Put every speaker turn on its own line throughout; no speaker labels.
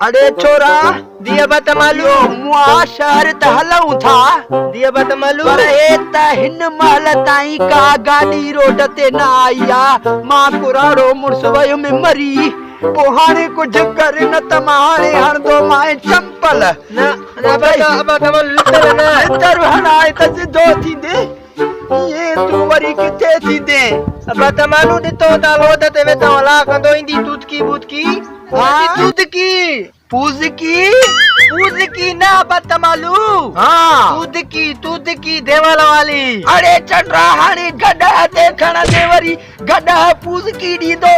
अरे छोरा
दिया बत मालू
मुआ शहर त हलऊं था
दिया बत मालू
पर हे त हिन महल ताईं का गाड़ी रोड ते न आई आ मां कुराड़ो मुड़स वयो में मरी पो हाणे कुछ कर न त मां हाणे हणदो मां चंपल
न न बत मालू लिटर न
तर हणाए त सिधो थींदे ये तू वरी किथे थींदे
बत मालू ॾिठो त लोद ते वेठो हला कंदो ईंदी दूधकी बूदकी
हाँ?
दूधकी
पूज की ना बत मालू
हाँ दूध की देवाल वाली
अरे चंद्रा हाणे गड्ढा देखण दे वरी गड्ढा पूज की ॾींदो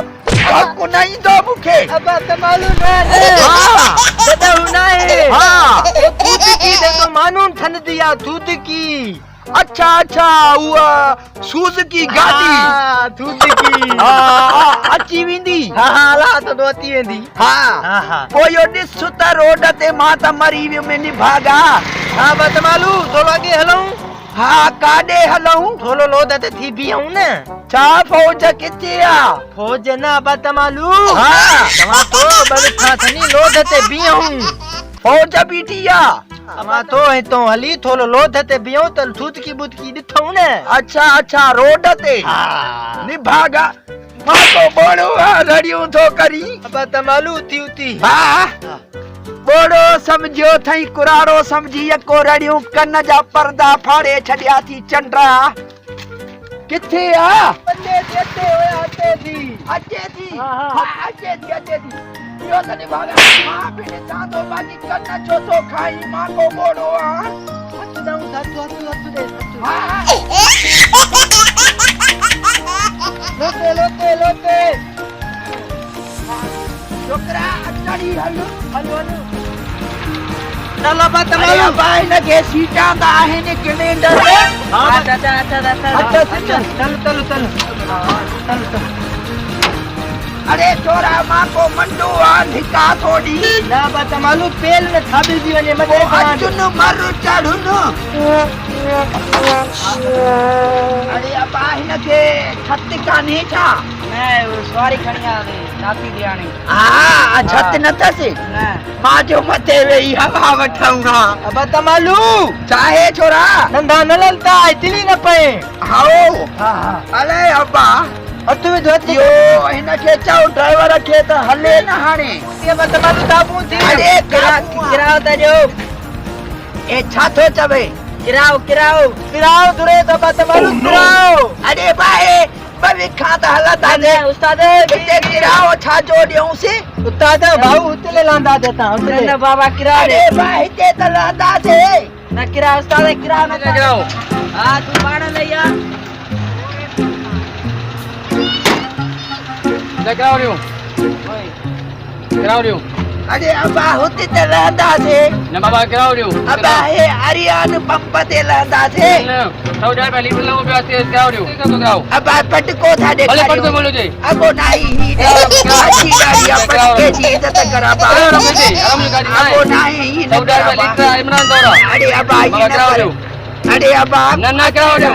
हक़ न ईंदो मूंखे
बत मालू न
हाँ
दादा हुनाए
हाँ
दूध की दे तो मानून थन दिया दूध की
अच्छा अच्छा उहा सूज की गाड़ी
हाँ, दूध की
अची वेंदी
हाँ हाँ ला तो अची वेंदी
हाँ
हाँ हाँ
पोइ इहो ॾिस त रोड ते मां त मरी वियो में निभागा
हाँ बत मालू थोरो अॻे हलूं
हा काॾे हलऊं
थोरो लोद ते थी बीहूं न
छा फौज किथे आ
फौज न बत मालू
हाँ
तव्हां तो बरखा थनी लोद ते बीहूं
फौज बीठी आ
तव्हां तो हितो हली थोरो लोद ते बीहूं त दूध की बुदकी ॾिठूं न
अच्छा अच्छा रोड ते
हाँ
निभागा मां तो बोड़ो रड़ियूं थो करी
बत मालू थी उती
हाँ बोड़ो समझियो थई कुराड़ो समझी को रड़ियूं कन जा पर्दा फाड़े छड़िया थी चंड्रा किथे आ अचे थी हाँ अचे थी यो त निभागा मां बिन चांदो बाकी कन छो तो खाई मां को बोड़ो आ हाँ
लोते
छोकरा अचड़ी हलो
चलो बत
अरे
मालू
भाई न के सीटा दा है ने कैलेंडर
हाँ अच्छा चल
अरे छोरा मां को मंडो आ धिका थोड़ी
ना बत मालू पेल न थाबिल जी वने मथे
अर्जुन मर चढ़ुन अरे अब न के छत कान्हे छा
मैं सवारी खणी आ नाती दियाणी
हां छत न तसे
न
मां जो मथे वेही हवा वठाऊंगा
बत मालू
चाहे छोरा
नंदा न ललता इतनी न पे
हाओ
हाँ
अरे अब्बा
अतु में धोती
यो हिन के चओ ड्राइवर खे त हले न हाणे
ये बत मालू ताबू थी
अरे
किराओ त जो
ए छा थो चवे
किराओ दुरे त बत मालू किराओ
अरे भाई बवे खा त हला दादे
उस्ताद
किते किराओ छा जो ॾियूं से
उस्ताद भाऊ उतले लांदा देता उतले न बाबा किरा
अरे भाई हिते त लादा से
न किरा उस्ताद किरा न किराओ हां तू पाण लइया
किराओ रियो
अरे अबा हुते त लादा से
न बाबा किराओ रियो
अबा हे अरियान पंप ते लादा से
सौ जार पहली बोलो पे किराओ रियो तो किराओ
अबा पटको था दे
भले पटको बोलो जे
अगो नाही ही दे अच्छी गाड़ी अपन के जी इज्जत करा बा
आराम से गाड़ी
अगो नाही ही
सौ जार पहली इमरान दौरा
अरे अबा ये
किराओ रियो
अरे अबा
ना किराओ रियो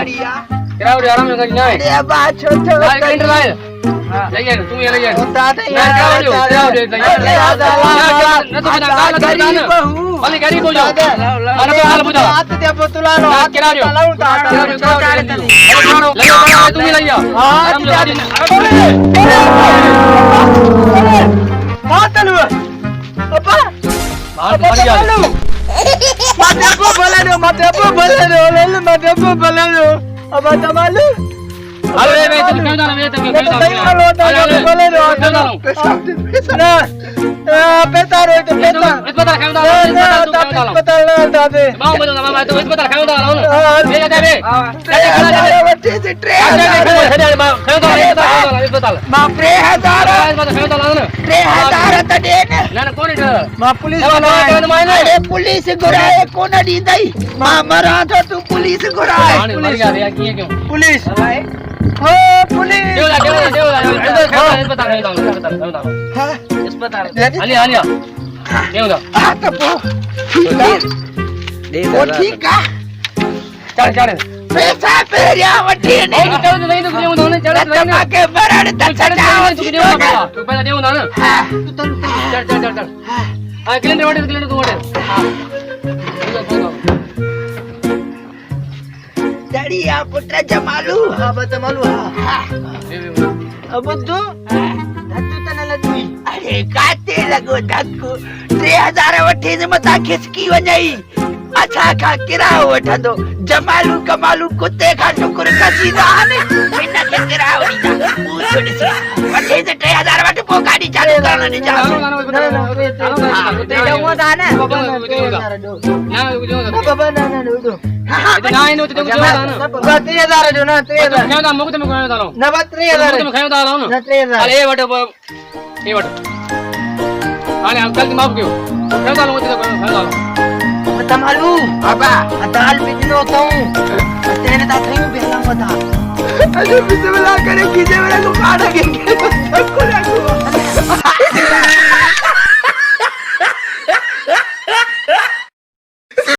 किराओ रियो आराम से गाड़ी ना
अरे अबा छोटो
कैलेंडर लाए लइए तू ये लइए
उस्ताद
ना किराओ रियो ना तो बता काल
गरीब हूं
भले गरीब हो जाओ अरे तो हाल बुझा
हाथ दे बोतला लो
हाथ किरा रियो लइए तू ही लइया आराम से गाड़ी
मातलू अब्बा
बाहर बढ़िया
मते को बोले लो अब तमालू
अरे वे तो क्यों जाना वे तो क्यों जाना
ना पेता रे तो पेता
अस्पताल क्यों जाना
अस्पताल ना दादे
मां बोलो ना मैं तो अस्पताल क्यों जाना ना ले जा बे
बच्चे से 3000
अस्पताल
मां 3000
अस्पताल
3000 त दे
ना कौन है
मां पुलिस वाला
अरे पुलिस घुराए कोन दींदई मां मरा तो तू पुलिस घुराए
मर गया यार किए क्यों
पुलिस हो पुलिस
देव अस्पताल आलिया आलिया देव
हां तो वो ठीक है
चल
पैसा पेरिया वठी ने
चल नहीं तो देव ना चल
के बरड़ त चढ़ाओ
तू पहले देव ना चल हां कैलेंडर तू वटे
दड़िया पुत्र जमालू
હા બત માલું હા अब तो ધતુ તને લગવી
अरे काते लगो धक्कू 3000 वठी जे मथा खिसकी वञई अच्छा खा किराओ वठंदो जमालू कमालू कुत्ते खा टुकुर कसीदा ने बिना के किराओ ॾींदा पूछो ॾिसी वठी जे 3000 वठ पो गाड़ी चालू करण नी जा
તે જવું તા ને
ना
બાબા ના ના ડો
ना इनो ते
બાબા 3000 જો ના 3000
खायो दा मको ते खायो दा
ના બા 3000
ते खायो दा लाओ ना
ના 3000
अरे ये वटे अरे अंकल ती माफ कयो खायो दा लो ते खायो दा
તમારું
बाबा
દાલ બીજનો તો તેને તા થયું બેલા મતા
अरे बिस्मिल्लाह करे कीजे मेरे को काढ़ के